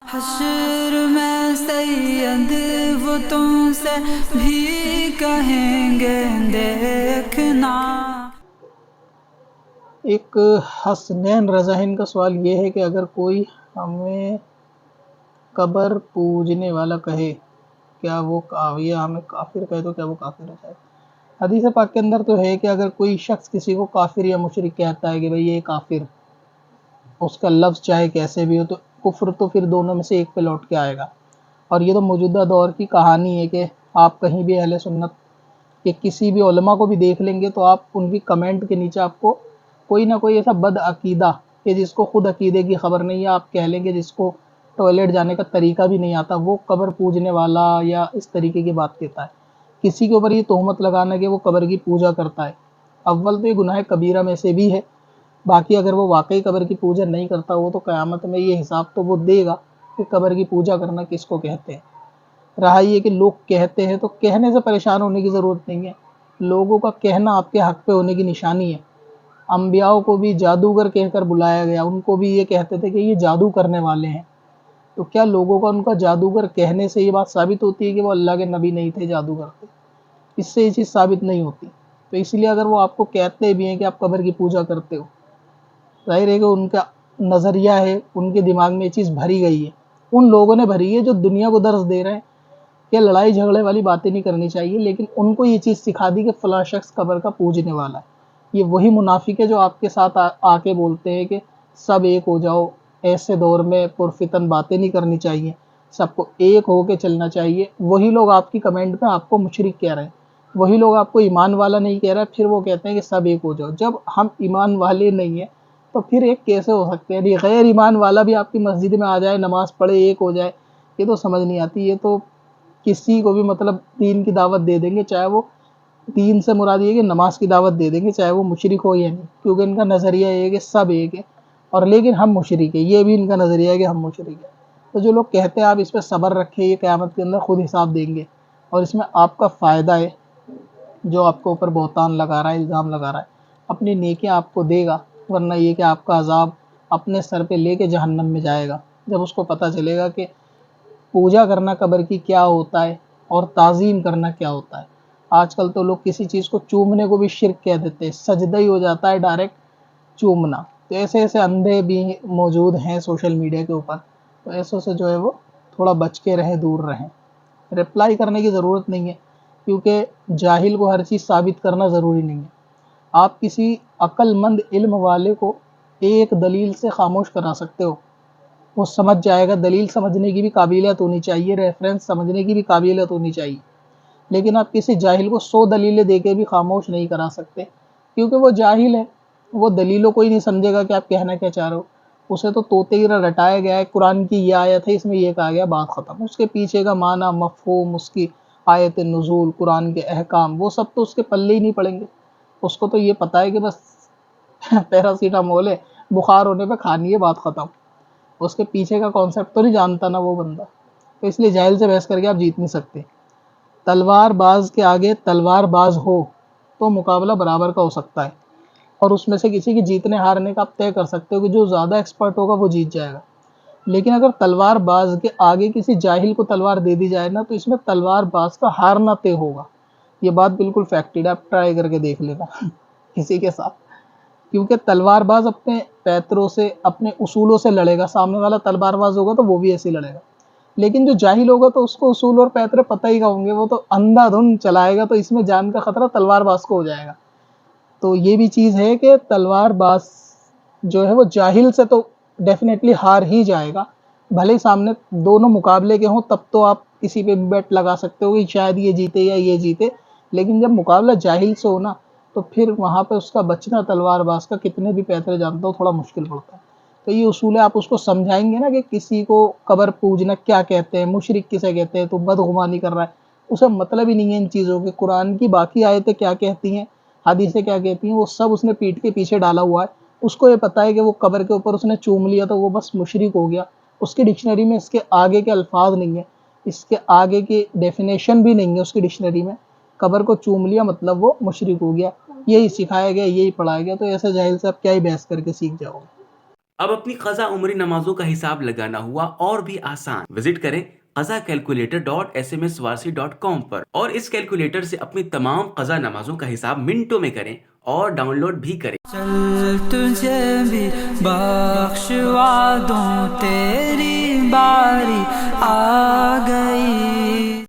حشر میں سید وہ تم سے بھی کہیں گے دیکھنا۔ ایک حسنین رضاہین کا سوال یہ ہے کہ اگر کوئی ہمیں قبر پوجنے والا کہے کیا وہ یا ہمیں کافر کہے تو کیا وہ کافر ہو جائے؟ حدیث پاک کے اندر تو ہے کہ اگر کوئی شخص کسی کو کافر یا مشرک کہتا ہے کہ بھئی یہ کافر، اس کا لفظ چاہے کیسے بھی ہو، تو کفر تو پھر دونوں میں سے ایک پہ لوٹ کے آئے گا۔ اور یہ تو موجودہ دور کی کہانی ہے کہ آپ کہیں بھی اہل سنت کہ کسی بھی علماء کو بھی دیکھ لیں گے تو آپ ان کی کمنٹ کے نیچے آپ کو کوئی نہ کوئی ایسا بد عقیدہ کہ جس کو خود عقیدے کی خبر نہیں ہے، آپ کہہ لیں گے جس کو ٹوائلٹ جانے کا طریقہ بھی نہیں آتا، وہ قبر پوجنے والا یا اس طریقے کی بات کہتا ہے۔ کسی کے اوپر یہ تہمت لگانا کہ وہ قبر کی پوجا کرتا ہے، اول تو یہ گناہ کبیرہ میں سے بھی ہے، باقی اگر وہ واقعی قبر کی پوجا نہیں کرتا وہ تو قیامت میں یہ حساب تو وہ دے گا کہ قبر کی پوجا کرنا کس کو کہتے ہیں۔ رہا یہ کہ لوگ کہتے ہیں تو کہنے سے پریشان ہونے کی ضرورت نہیں ہے، لوگوں کا کہنا آپ کے حق پہ ہونے کی نشانی ہے۔ انبیاء کو بھی جادوگر کہہ کر بلایا گیا، ان کو بھی یہ کہتے تھے کہ یہ جادو کرنے والے ہیں، تو کیا لوگوں کا ان کا جادوگر کہنے سے یہ بات ثابت ہوتی ہے کہ وہ اللہ کے نبی نہیں تھے، جادوگر تھے؟ اس سے یہ چیز ثابت نہیں ہوتی۔ تو اس لیے اگر وہ آپ کو کہتے بھی ہیں کہ آپ قبر کی پوجا کرتے ہو، ظاہر ہے کہ ان کا نظریہ ہے، ان کے دماغ میں یہ چیز بھری گئی ہے، ان لوگوں نے بھری ہے جو دنیا کو درس دے رہے ہیں کہ لڑائی جھگڑے والی باتیں نہیں کرنی چاہیے، لیکن ان کو یہ چیز سکھا دی کہ فلاں شخص قبر کا پوجنے والا ہے۔ یہ وہی منافق ہے جو آپ کے ساتھ آ کے بولتے ہیں کہ سب ایک ہو جاؤ، ایسے دور میں پرفتن باتیں نہیں کرنی چاہیے، سب کو ایک ہو کے چلنا چاہیے۔ وہی لوگ آپ کی کمنٹ میں آپ کو مشرک کہہ رہے ہیں، وہی لوگ آپ کو ایمان والا نہیں کہہ رہے، پھر وہ کہتے ہیں کہ سب ایک ہو جاؤ۔ جب ہم ایمان والے نہیں ہیں تو پھر ایک کیسے ہو سکتے ہیں؟ غیر ایمان والا بھی آپ کی مسجد میں آ جائے، نماز پڑھے، ایک ہو جائے، یہ تو سمجھ نہیں آتی۔ یہ تو کسی کو بھی مطلب دین کی دعوت دے دیں گے، چاہے وہ دین سے مراد یہ کہ نماز کی دعوت دے دیں گے، چاہے وہ مشرک ہو یا نہیں، کیونکہ ان کا نظریہ یہ ہے کہ سب ایک ہے اور لیکن ہم مشرک ہیں، یہ بھی ان کا نظریہ ہے کہ ہم مشرک ہیں۔ تو جو لوگ کہتے ہیں آپ اس پہ صبر رکھیں، یہ قیامت کے اندر خود حساب دیں گے، اور اس میں آپ کا فائدہ ہے۔ جو آپ کو اوپر بہتان لگا رہا ہے، الزام لگا رہا ہے، اپنی نیکیاں آپ کو دے گا، ورنہ یہ کہ آپ کا عذاب اپنے سر پہ لے کے جہنم میں جائے گا، جب اس کو پتہ چلے گا کہ پوجا کرنا قبر کی کیا ہوتا ہے اور تعظیم کرنا کیا ہوتا ہے۔ آج کل تو لوگ کسی چیز کو چومنے کو بھی شرک کہہ دیتے ہیں، سجدہ ہی ہو جاتا ہے ڈائریکٹ چومنا۔ تو ایسے ایسے اندھے بھی موجود ہیں سوشل میڈیا کے اوپر، تو ایسوں سے جو ہے وہ تھوڑا بچ کے رہیں، دور رہیں۔ رپلائی کرنے کی ضرورت نہیں ہے، کیونکہ جاہل کو ہر چیز ثابت کرنا ضروری نہیں ہے۔ آپ کسی عقل مند علم والے کو ایک دلیل سے خاموش کرا سکتے ہو، وہ سمجھ جائے گا۔ دلیل سمجھنے کی بھی قابلیت ہونی چاہیے، ریفرنس سمجھنے کی بھی قابلیت ہونی چاہیے، لیکن آپ کسی جاہل کو 100 دلیلیں دے کے بھی خاموش نہیں کرا سکتے، کیونکہ وہ جاہل ہے، وہ دلیلوں کو ہی نہیں سمجھے گا کہ آپ کہنا کیا چاہ رہے ہو۔ اسے تو طوطے کی طرح رٹایا گیا ہے، قرآن کی یہ آیت ہے، اس میں یہ کہا گیا، بات ختم۔ اس کے پیچھے کا معنی، مفہوم، اس کی آیت نزول، قرآن کے احکام، وہ سب تو اس کے پلے ہی نہیں پڑیں گے۔ اس کو تو یہ پتہ ہے کہ بس پیراسیٹامول ہے، بخار ہونے پہ کھانی ہے، بات ختم۔ اس کے پیچھے کا کانسیپٹ تو نہیں جانتا نا وہ بندہ، تو اس لیے جاہل سے بحث کر کے آپ جیت نہیں سکتے۔ تلوار باز کے آگے تلوار باز ہو تو مقابلہ برابر کا ہو سکتا ہے، اور اس میں سے کسی کی جیتنے ہارنے کا آپ طے کر سکتے ہو کہ جو زیادہ ایکسپرٹ ہوگا وہ جیت جائے گا۔ لیکن اگر تلوار باز کے آگے کسی جاہل کو تلوار دے دی جائے نا، تو اس میں تلوار باز کا ہارنا طے ہوگا۔ یہ بات بالکل فیکٹڈ ہے، آپ ٹرائی کر کے دیکھ لینا کسی کے ساتھ، کیونکہ تلوار باز اپنے پیتروں سے، اپنے اصولوں سے لڑے گا، سامنے والا تلوار باز ہوگا تو وہ بھی ایسے لڑے گا۔ لیکن جو جاہل ہوگا تو اس کو اصول اور پیترے پتہ ہی ہوں گے، وہ تو اندھا دھند چلائے گا، تو اس میں جان کا خطرہ تلوار باز کو ہو جائے گا۔ تو یہ بھی چیز ہے کہ تلوار باز جو ہے وہ جاہل سے تو ڈیفینیٹلی ہار ہی جائے گا، بھلے سامنے دونوں مقابلے کے ہوں، تب تو آپ کسی پہ بیٹ لگا سکتے ہو کہ شاید یہ جیتے یا یہ جیتے، لیکن جب مقابلہ جاہل سے ہونا تو پھر وہاں پہ اس کا بچنا تلوار باز کا، کتنے بھی پیترے جانتا ہو، تھوڑا مشکل پڑتا ہے۔ تو یہ اصول ہے، آپ اس کو سمجھائیں گے نا کہ کسی کو قبر پوجنا کیا کہتے ہیں، مشرک کسے کہتے ہیں، تو بدگمانی کر رہا ہے، اسے مطلب ہی نہیں ہے ان چیزوں کے۔ قرآن کی باقی آیتیں کیا کہتی ہیں، حدیثیں کیا کہتی ہیں، وہ سب اس نے پیٹھ کے پیچھے ڈالا ہوا ہے۔ اس کو یہ پتہ ہے کہ وہ قبر کے اوپر اس نے چوم لیا تو وہ بس مشرک ہو گیا۔ اس کی ڈکشنری میں اس کے آگے کے الفاظ نہیں ہیں، اس کے آگے کی ڈیفینیشن بھی نہیں ہے اس کی ڈکشنری میں۔ قبر کو چوم لیا مطلب وہ مشرک ہو گیا، یہی سکھایا گیا، یہی پڑھایا گیا، تو ایسے جاہل سے آپ کیا ہی بحث کر کے سیکھ جاؤ گے۔ اب اپنی قضا عمری نمازوں کا حساب لگانا ہوا اور بھی آسان. وزٹ کریں qazakalculator.smswarsi.com پر اور اس کیلکولیٹر سے اپنی تمام قضا نمازوں کا حساب منٹوں میں کریں اور ڈاؤن لوڈ بھی کریں. چل تجھے بھی بخشوا دوں تیری باری